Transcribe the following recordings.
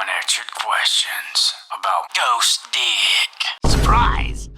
Unanswered questions about ghost dick. Surprise!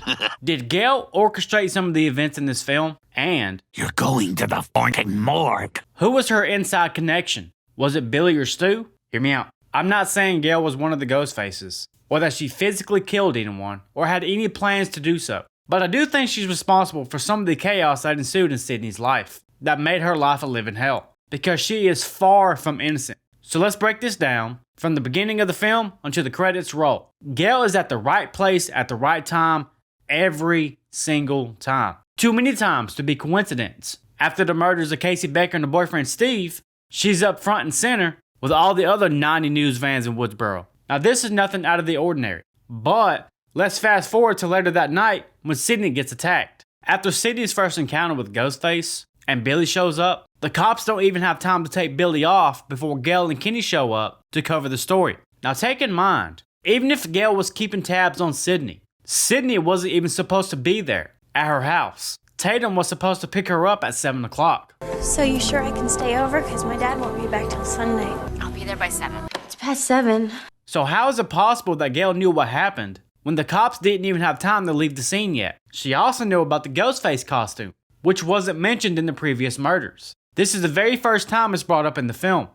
Did Gale orchestrate some of the events in this film? And You're going to the fucking morgue. who was her inside connection? Was it Billy or Stu? Hear me out. I'm not saying Gale was one of the ghost faces, or that she physically killed anyone, or had any plans to do so. But I do think she's responsible for some of the chaos that ensued in Sydney's life, that made her life a living hell, because she is far from innocent. So let's break this down from the beginning of the film until the credits roll. Gale is at the right place at the right time every single time. Too many times to be coincidence. After the murders of Casey Becker and her boyfriend Steve, she's up front and center with all the other 90 news vans in Woodsboro. Now this is nothing out of the ordinary, but let's fast forward to later that night when Sydney gets attacked. After Sydney's first encounter with Ghostface and Billy shows up, the cops don't even have time to take Billy off before Gale and Kenny show up to cover the story. Now take in mind, even if Gale was keeping tabs on Sydney, Sydney wasn't even supposed to be there at her house. Tatum was supposed to pick her up at 7 o'clock. So you sure I can stay over? Because my dad won't be back till Sunday. I'll be there by 7. It's past 7. So how is it possible that Gale knew what happened when the cops didn't even have time to leave the scene yet? She also knew about the Ghostface costume, which wasn't mentioned in the previous murders. This is the very first time it's brought up in the film.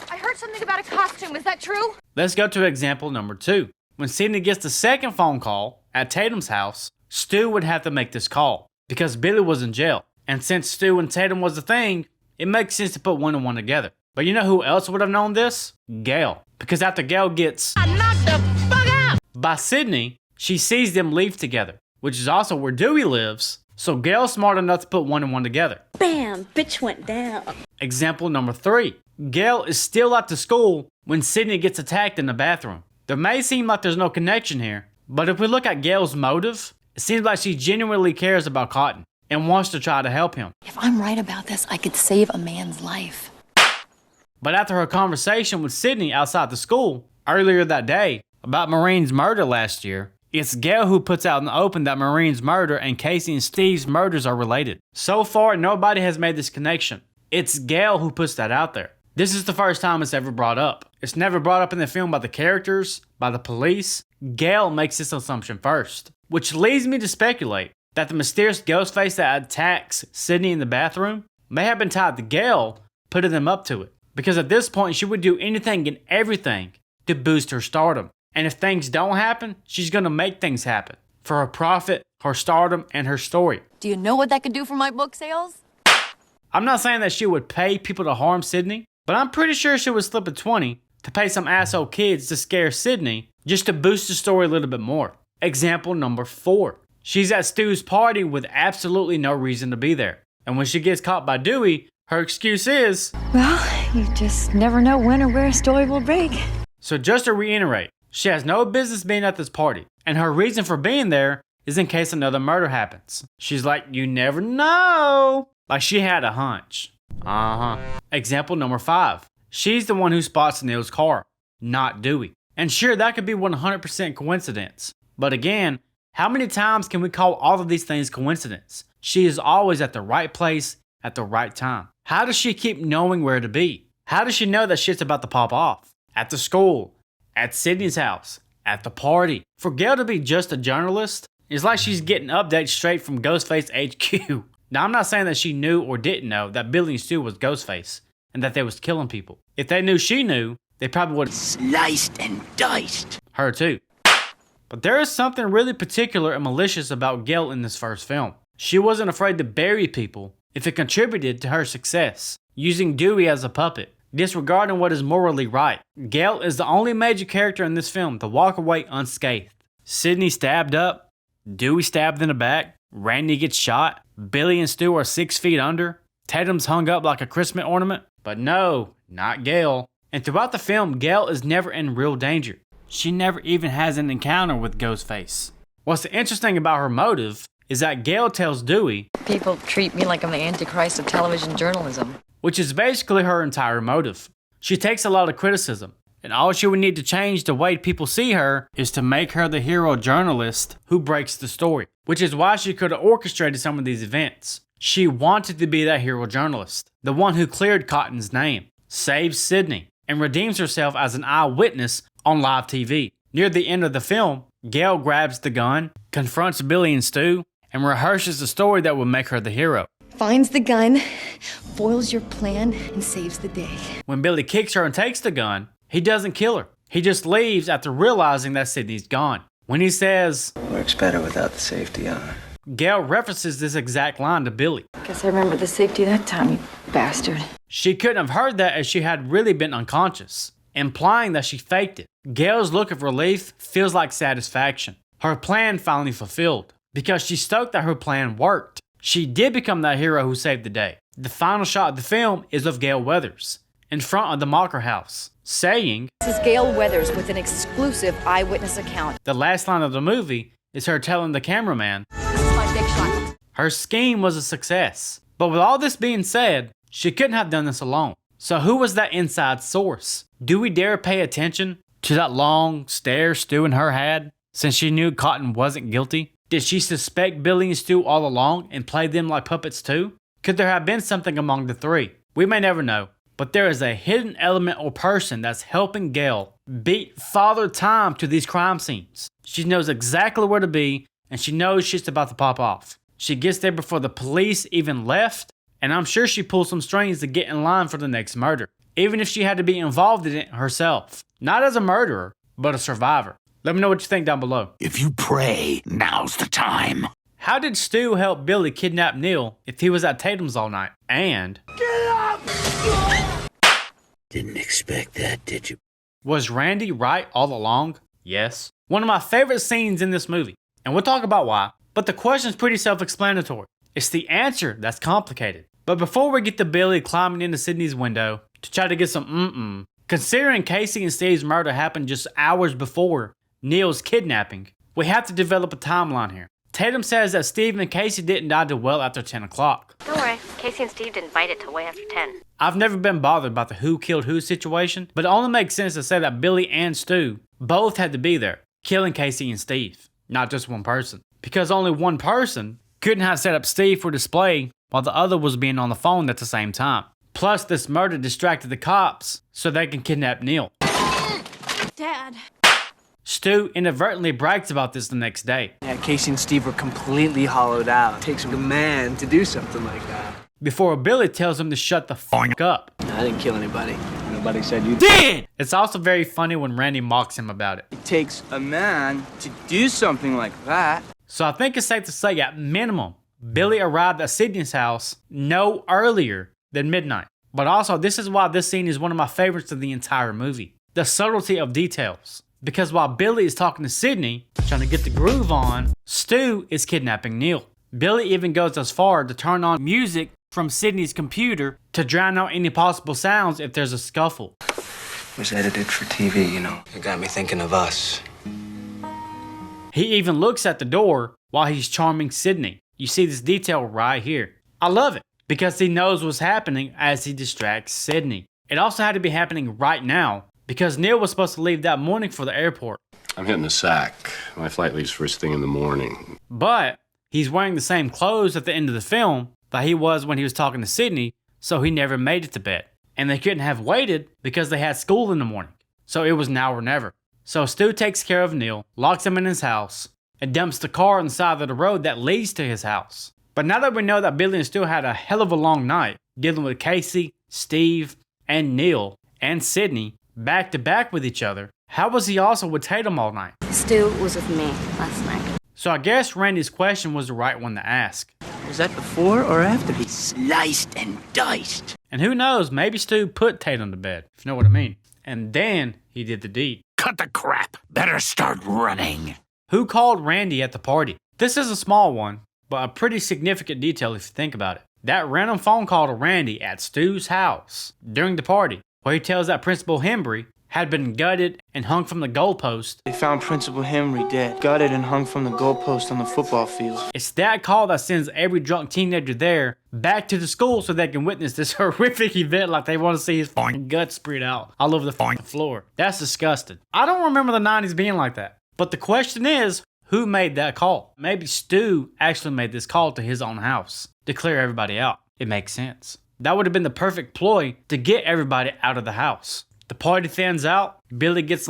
I heard something about a costume. Is that true? Let's go to example number 2. When Sydney gets the second phone call at Tatum's house, Stu would have to make this call because Billy was in jail. And since Stu and Tatum was a thing, it makes sense to put one and one together. But you know who else would have known this? Gale. Because after Gale gets knocked the fuck out by Sydney, she sees them leave together, which is also where Dewey lives. So Gale's smart enough to put one and one together. Bam! Bitch went down. Example number 3. Gale is still at the school when Sydney gets attacked in the bathroom. There may seem like there's no connection here, but if we look at Gale's motive, it seems like she genuinely cares about Cotton and wants to try to help him. If I'm right about this, I could save a man's life. But after her conversation with Sydney outside the school earlier that day about Maureen's murder last year, it's Gale who puts out in the open that Maureen's murder and Casey and Steve's murders are related. So far, nobody has made this connection. It's Gale who puts that out there. This is the first time it's ever brought up. It's never brought up in the film by the characters, by the police. Gale makes this assumption first, which leads me to speculate that the mysterious Ghostface that attacks Sydney in the bathroom may have been tied to Gale, putting them up to it. Because at this point, she would do anything and everything to boost her stardom. And if things don't happen, she's gonna make things happen for her profit, her stardom, and her story. Do you know what that could do for my book sales? I'm not saying that she would pay people to harm Sydney, but I'm pretty sure she would slip a 20 to pay some asshole kids to scare Sydney just to boost the story a little bit more. Example number 4. She's at Stu's party with absolutely no reason to be there. And when she gets caught by Dewey, her excuse is, Well, you just never know when or where a story will break. So just to reiterate, she has no business being at this party, and her reason for being there is in case another murder happens. She's like, you never know. Like she had a hunch. Example number 5. She's the one who spots Neil's car, not Dewey. And sure, that could be 100% coincidence. But again, how many times can we call all of these things coincidence? She is always at the right place at the right time. How does she keep knowing where to be? How does she know that shit's about to pop off? At the school, at Sydney's house, at the party. For Gale to be just a journalist, it's like she's getting updates straight from Ghostface HQ. Now, I'm not saying that she knew or didn't know that Billy and Stu was Ghostface and that they was killing people. If they knew she knew, they probably would have Sliced and diced. her too. But there is something really particular and malicious about Gale in this first film. She wasn't afraid to bury people if it contributed to her success, using Dewey as a puppet, disregarding what is morally right. Gale is the only major character in this film to walk away unscathed. Sydney stabbed up, Dewey stabbed in the back, Randy gets shot, Billy and Stu are 6 feet under, Tatum's hung up like a Christmas ornament. But no, not Gale. And throughout the film, Gale is never in real danger. She never even has an encounter with Ghostface. What's interesting about her motive is that Gale tells Dewey, People treat me like I'm the Antichrist of television journalism. which is basically her entire motive. She takes a lot of criticism, and all she would need to change the way people see her is to make her the hero journalist who breaks the story, which is why she could have orchestrated some of these events. She wanted to be that hero journalist, the one who cleared Cotton's name. saves Sydney, and redeems herself as an eyewitness on live TV. Near the end of the film, Gale grabs the gun, confronts Billy and Stu, and rehearses the story that will make her the hero. Finds the gun, foils your plan, and saves the day. When Billy kicks her and takes the gun, he doesn't kill her. He just leaves after realizing that Sydney's gone. When he says, "Works better without the safety on." Gale references this exact line to Billy. Guess I remember the safety that time, you bastard. She couldn't have heard that as she had really been unconscious, implying that she faked it. Gale's look of relief feels like satisfaction. Her plan finally fulfilled, because she's stoked that her plan worked. She did become that hero who saved the day. The final shot of the film is of Gale Weathers, in front of the Mocker house, saying, This is Gale Weathers with an exclusive eyewitness account. the last line of the movie is her telling the cameraman, This is my big shot. her scheme was a success. But with all this being said, she couldn't have done this alone. So who was that inside source? Do we dare pay attention to that long stare Stu and her had since she knew Cotton wasn't guilty? Did she suspect Billy and Stu all along and play them like puppets too? Could there have been something among the three? We may never know, but there is a hidden element or person that's helping Gale beat Father Time to these crime scenes. She knows exactly where to be, and she knows shit's about to pop off. She gets there before the police even left, and I'm sure she pulls some strings to get in line for the next murder, even if she had to be involved in it herself. Not as a murderer, but a survivor. Let me know what you think down below. If you pray, now's the time. How did Stu help Billy kidnap Neil if he was at Tatum's all night? And Didn't expect that, did you? was Randy right all along? Yes. One of my favorite scenes in this movie, and we'll talk about why, but the question's pretty self-explanatory. It's the answer that's complicated. But before we get to Billy climbing into Sydney's window to try to get some considering Casey and Steve's murder happened just hours before Neil's kidnapping, we have to develop a timeline here. Tatum says that Steve and Casey didn't die till well after 10 o'clock. Don't worry, Casey and Steve didn't bite it till way after 10. I've never been bothered about the who killed who situation, but it only makes sense to say that Billy and Stu both had to be there, killing Casey and Steve, not just one person. Because only one person couldn't have set up Steve for display while the other was being on the phone at the same time. Plus, this murder distracted the cops so they can kidnap Neil. Dad. Stu inadvertently brags about this the next day. Yeah, Casey and Steve were completely hollowed out. It takes a man to do something like that. Before Billy tells him to shut the fuck up. I didn't kill anybody. Nobody said you Did! It's also very funny when Randy mocks him about it. It takes a man to do something like that. So I think it's safe to say at minimum, Billy arrived at Sydney's house no earlier than midnight. But also, this is why this scene is one of my favorites of the entire movie. The subtlety of details. Because while Billy is talking to Sydney, trying to get the groove on, Stu is kidnapping Neil. Billy even goes as far to turn on music from Sydney's computer to drown out any possible sounds if there's a scuffle. It was edited for TV, you know. It got me thinking of us. He even looks at the door while he's charming Sydney. You see this detail right here. I love it because he knows what's happening as he distracts Sydney. It also had to be happening right now because Neil was supposed to leave that morning for the airport. I'm hitting the sack. My flight leaves first thing in the morning. But he's wearing the same clothes at the end of the film that he was when he was talking to Sydney, so he never made it to bed. And they couldn't have waited because they had school in the morning. So it was now or never. So Stu takes care of Neil, locks him in his house, and dumps the car on the side of the road that leads to his house. But now that we know that Billy and Stu had a hell of a long night dealing with Casey, Steve, and Neil, and Sydney, back to back with each other, how was he also with Tatum all night? Stu was with me last night. So I guess Randy's question was the right one to ask. Was that before or after he... Sliced and diced. And who knows, maybe Stu put Tatum to bed, if you know what I mean. And then he did the deed. Cut the crap. Better start running. Who called Randy at the party? This is a small one, but a pretty significant detail if you think about it. That random phone call to Randy at Stu's house during the party, where he tells that Principal Hembry had been gutted and hung from the goalpost. They found Principal Henry dead, gutted and hung from the goalpost on the football field. It's that call that sends every drunk teenager there back to the school so they can witness this horrific event like they want to see his fucking guts spread out all over the fucking floor. That's disgusting. I don't remember the 90s being like that. But the question is, who made that call? Maybe Stu actually made this call to his own house to clear everybody out. It makes sense. That would have been the perfect ploy to get everybody out of the house. The party thins out, Billy gets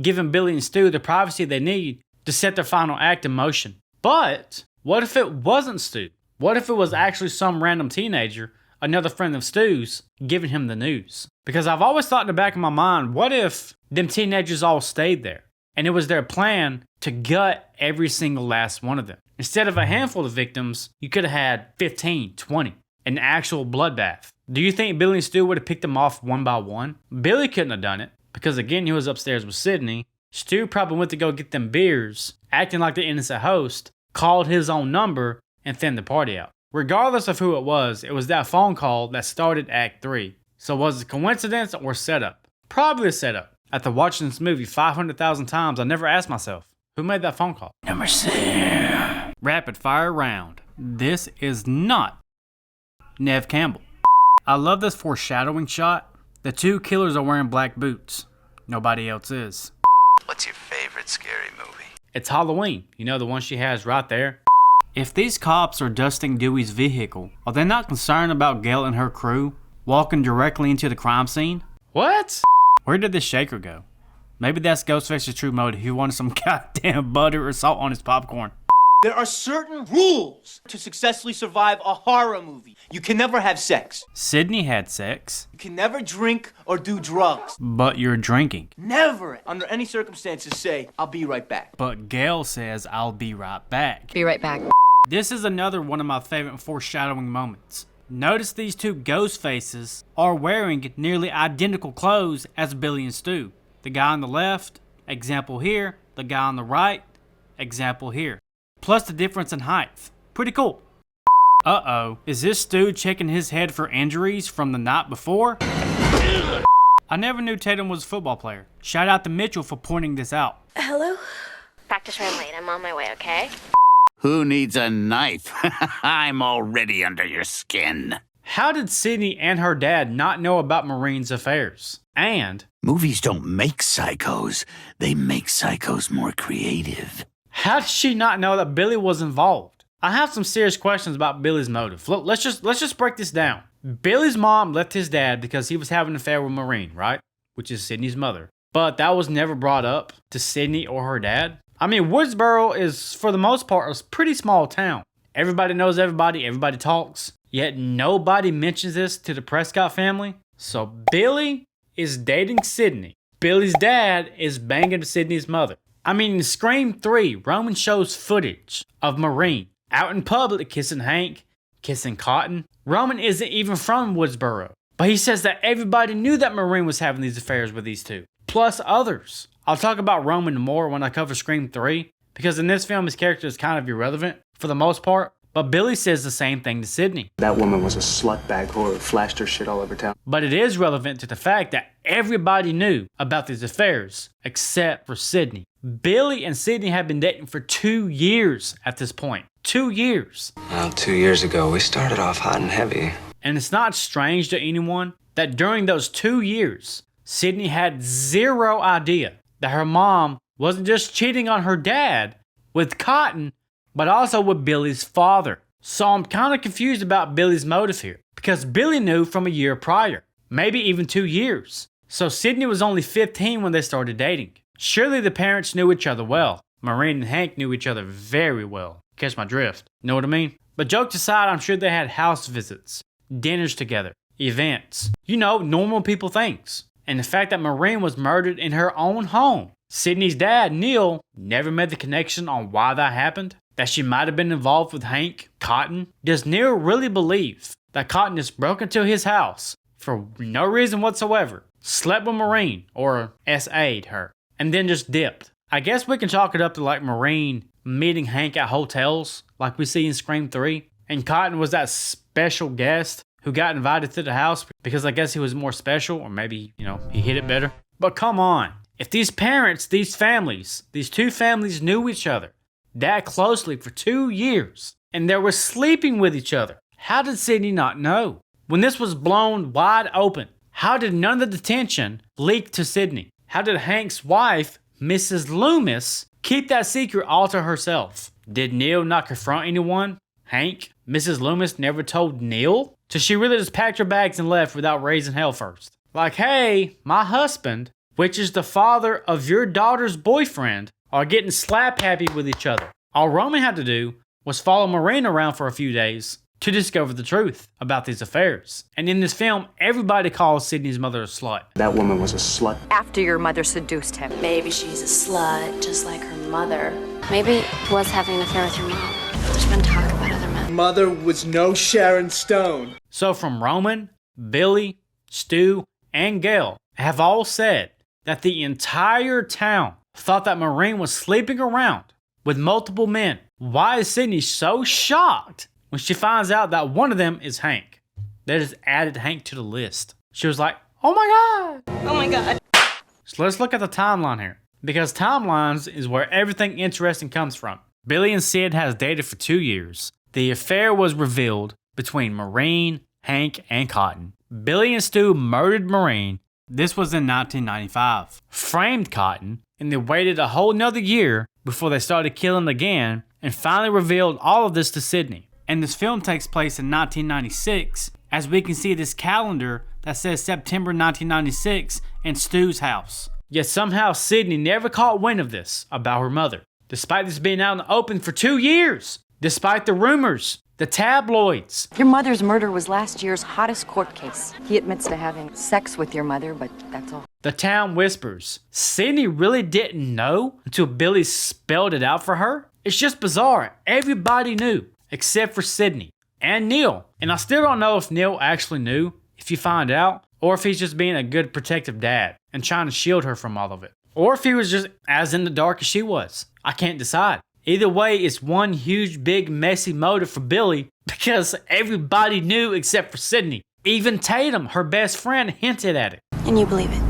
giving Billy and Stu the privacy they need to set their final act in motion. But what if it wasn't Stu? What if it was actually some random teenager, another friend of Stu's, giving him the news? Because I've always thought in the back of my mind, what if them teenagers all stayed there and it was their plan to gut every single last one of them? Instead of a handful of victims, you could have had 15, 20, an actual bloodbath. Do you think Billy and Stu would have picked them off one by one? Billy couldn't have done it because again, he was upstairs with Sydney. Stu probably went to go get them beers, acting like the innocent host, called his own number, and thinned the party out. Regardless of who it was that phone call that started Act 3. So was it coincidence or setup? Probably a setup. After watching this movie 500,000 times, I never asked myself, who made that phone call? Number 6. Rapid fire round. This is not Nev Campbell. I love this foreshadowing shot. The two killers are wearing black boots. Nobody else is. What's your favorite scary movie? It's Halloween. You know, the one she has right there. If these cops are dusting Dewey's vehicle, are they not concerned about Gale and her crew walking directly into the crime scene? What? Where did this shaker go? Maybe that's Ghostface's true motive. He wanted some goddamn butter or salt on his popcorn. There are certain rules to successfully survive a horror movie. You can never have sex. Sydney had sex. You can never drink or do drugs. But you're drinking. Never, under any circumstances, say, I'll be right back. But Gale says, I'll be right back. Be right back. This is another one of my favorite foreshadowing moments. Notice these two ghost faces are wearing nearly identical clothes as Billy and Stu. The guy on the left, example here. The guy on the right, example here. Plus the difference in height. Pretty cool. Uh-oh, is this Stu checking his head for injuries from the night before? I never knew Tatum was a football player. Shout out to Mitchell for pointing this out. Hello? Practice ran late. I'm on my way, okay? Who needs a knife? I'm already under your skin. How did Sydney and her dad not know about Maureen's affairs? And Movies don't make psychos. They make psychos more creative. how did she not know that Billy was involved? I have some serious questions about Billy's motive. Look, let's just break this down. Billy's mom left his dad because he was having an affair with Maureen, right? Which is Sydney's mother. But that was never brought up to Sydney or her dad. I mean, Woodsboro is, for the most part, a pretty small town. Everybody knows everybody talks. Yet nobody mentions this to the Prescott family. So Billy is dating Sydney. Billy's dad is banging Sydney's mother. I mean, in Scream 3, Roman shows footage of Maureen out in public kissing Hank, kissing Cotton. Roman isn't even from Woodsboro, but he says that everybody knew that Maureen was having these affairs with these two, plus others. I'll talk about Roman more when I cover Scream 3, because in this film his character is kind of irrelevant for the most part, but Billy says the same thing to Sydney. That woman was a slutbag whore, flashed her shit all over town. But it is relevant to the fact that everybody knew about these affairs, except for Sydney. Billy and Sydney have been dating for 2 years at this point. 2 years. Well, 2 years ago, we started off hot and heavy. And it's not strange to anyone that during those 2 years, Sydney had zero idea that her mom wasn't just cheating on her dad with Cotton, but also with Billy's father. So I'm kind of confused about Billy's motive here, because Billy knew from a year prior, maybe even 2 years. So Sydney was only 15 when they started dating. Surely the parents knew each other well. Maureen and Hank knew each other very well. Catch my drift. Know what I mean? But jokes aside, I'm sure they had house visits, dinners together, events. You know, normal people things. And the fact that Maureen was murdered in her own home. Sydney's dad, Neil, never made the connection on why that happened. That she might have been involved with Hank, Cotton. Does Neil really believe that Cotton just broke into his house for no reason whatsoever, slept with Maureen, or SA'd her, and then just dipped? I guess we can chalk it up to like Maureen meeting Hank at hotels, like we see in Scream 3, and Cotton was that special guest who got invited to the house because I guess he was more special, or maybe, you know, he hit it better. But come on, if these parents, these families, these two families knew each other that closely for 2 years, and they were sleeping with each other, how did Sydney not know? When this was blown wide open, how did none of the tension leak to Sydney? How did Hank's wife, Mrs. Loomis, keep that secret all to herself? Did Neil not confront anyone? Hank? Mrs. Loomis never told Neil? So she really just packed her bags and left without raising hell first. Like, hey, my husband, which is the father of your daughter's boyfriend, are getting slap happy with each other. All Roman had to do was follow Maureen around for a few days to discover the truth about these affairs. And in this film, everybody calls Sydney's mother a slut. That woman was a slut. After your mother seduced him. Maybe she's a slut, just like her mother. Maybe he was having an affair with your mom. There's been talk about other men. Mother was no Sharon Stone. So from Roman, Billy, Stu, and Gale have all said that the entire town thought that Maureen was sleeping around with multiple men. Why is Sydney so shocked when she finds out that one of them is Hank? They just added Hank to the list. She was like, oh my God. Oh my God. So let's look at the timeline here, because timelines is where everything interesting comes from. Billy and Sid has dated for 2 years. The affair was revealed between Maureen, Hank, and Cotton. Billy and Stu murdered Maureen. This was in 1995. Framed Cotton, and they waited a whole nother year before they started killing again, and finally revealed all of this to Sydney. And this film takes place in 1996, as we can see this calendar that says September 1996 in Stu's house. Yet somehow Sydney never caught wind of this about her mother, despite this being out in the open for 2 years, despite the rumors, the tabloids. Your mother's murder was last year's hottest court case. He admits to having sex with your mother, but that's all. The town whispers. Sydney really didn't know until Billy spelled it out for her. It's just bizarre. Everybody knew, except for Sydney and Neil. And I still don't know if Neil actually knew, if you find out, or if he's just being a good protective dad and trying to shield her from all of it. Or if he was just as in the dark as she was. I can't decide. Either way, it's one huge, big, messy motive for Billy because everybody knew except for Sydney. Even Tatum, her best friend, hinted at it. And you believe it.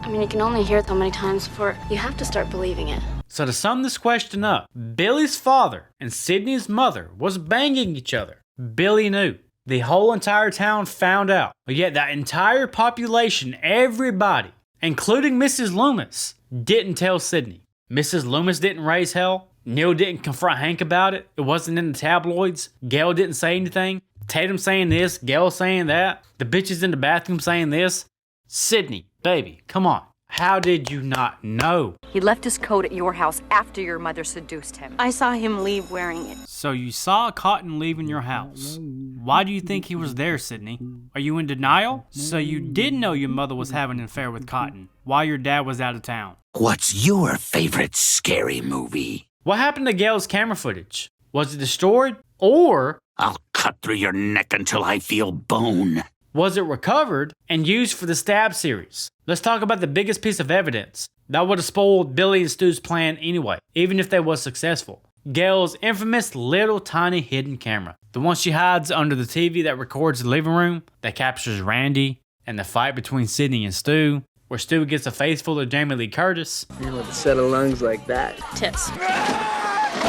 I mean, you can only hear it so many times before you have to start believing it. So to sum this question up, Billy's father and Sydney's mother was banging each other. Billy knew. The whole entire town found out. But yet that entire population, everybody, including Mrs. Loomis, didn't tell Sydney. Mrs. Loomis didn't raise hell. Neil didn't confront Hank about it. It wasn't in the tabloids. Gale didn't say anything. Tatum saying this, Gale saying that. The bitches in the bathroom saying this. Sydney, baby, come on. How did you not know? He left his coat at your house after your mother seduced him. I saw him leave wearing it. So you saw Cotton leaving your house. Why do you think he was there, Sydney? Are you in denial? So you did know your mother was having an affair with Cotton while your dad was out of town. What's your favorite scary movie? What happened to Gale's camera footage? Was it destroyed? Or I'll cut through your neck until I feel bone. was it recovered and used for the Stab series? Let's talk about the biggest piece of evidence that would have spoiled Billy and Stu's plan anyway, even if they was successful. Gale's infamous little tiny hidden camera. The one she hides under the TV that records the living room, that captures Randy, and the fight between Sydney and Stu, where Stu gets a face full of Jamie Lee Curtis. You with a set of lungs like that. Tits.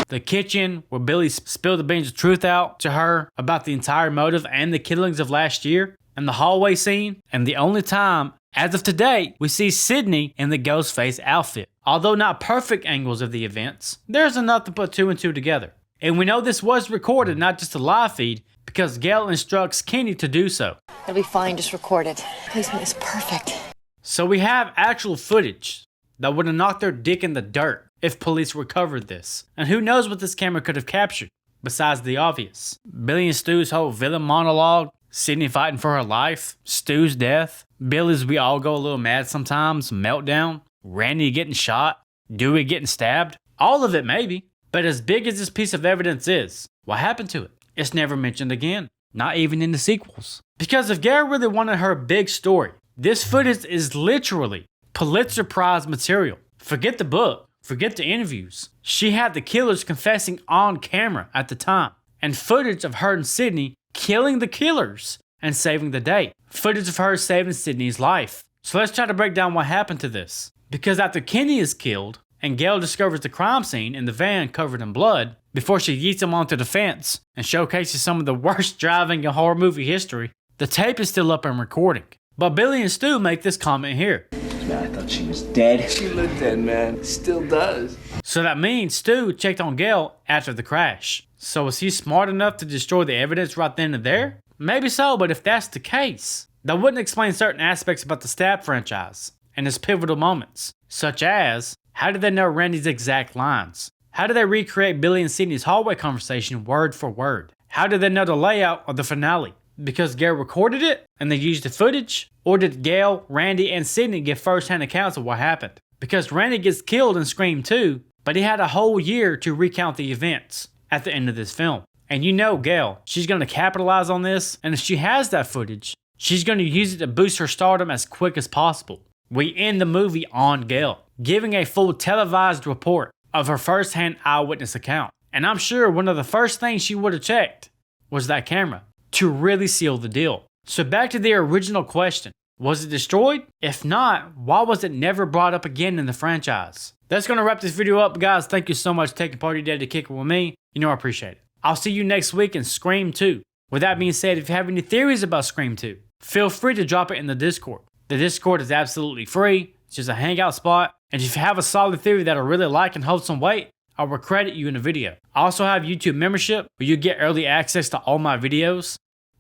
The kitchen where Billy spilled the beans of truth out to her about the entire motive and the killings of last year. And the hallway scene. And the only time, as of today, we see Sydney in the Ghostface outfit. Although not perfect angles of the events, there's enough to put 2 and 2 together. And we know this was recorded, not just a live feed, because Gale instructs Kenny to do so. It'll be fine, just record it. Placement is perfect. So we have actual footage that would have knocked their dick in the dirt if police recovered this. And who knows what this camera could have captured, besides the obvious. Billy and Stu's whole villain monologue, Sydney fighting for her life, Stu's death, Billy's we all go a little mad sometimes, meltdown, Randy getting shot, Dewey getting stabbed, all of it maybe. But as big as this piece of evidence is, what happened to it? It's never mentioned again, not even in the sequels. Because if Gale really wanted her big story, this footage is literally Pulitzer Prize material. Forget the book, forget the interviews. She had the killers confessing on camera at the time, and footage of her and Sydney killing the killers and saving the day. Footage of her saving Sydney's life. So let's try to break down what happened to this. Because after Kenny is killed, and Gale discovers the crime scene in the van covered in blood, before she yeets him onto the fence and showcases some of the worst driving in horror movie history, the tape is still up and recording. But Billy and Stu make this comment here. Man, I thought she was dead. She looked dead, man. Still does. So that means Stu checked on Gale after the crash. So was he smart enough to destroy the evidence right then and there? Maybe so, but if that's the case, that wouldn't explain certain aspects about the Stab franchise and its pivotal moments, such as, how did they know Randy's exact lines? How did they recreate Billy and Sidney's hallway conversation word for word? How did they know the layout of the finale? Because Gale recorded it and they used the footage? Or did Gale, Randy, and Sidney give first-hand accounts of what happened? Because Randy gets killed in Scream 2, but he had a whole year to recount the events at the end of this film. And you know Gale, she's going to capitalize on this, and if she has that footage, she's going to use it to boost her stardom as quick as possible. We end the movie on Gale, giving a full televised report of her first-hand eyewitness account. And I'm sure one of the first things she would have checked was that camera to really seal the deal. So back to the original question. Was it destroyed? If not, why was it never brought up again in the franchise? That's going to wrap this video up, guys. Thank you so much for taking part of your day to kick it with me. You know I appreciate it. I'll see you next week in Scream 2. With that being said, if you have any theories about Scream 2, feel free to drop it in the Discord. The Discord is absolutely free. It's just a hangout spot. And if you have a solid theory that I really like and hold some weight, I will credit you in the video. I also have YouTube membership where you get early access to all my videos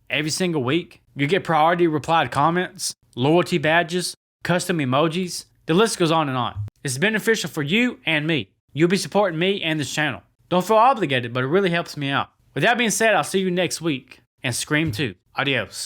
every single week. You get priority replied comments, loyalty badges, custom emojis. The list goes on and on. It's beneficial for you and me. You'll be supporting me and this channel. Don't feel obligated, but it really helps me out. With that being said, I'll see you next week and Scream 2. Adios.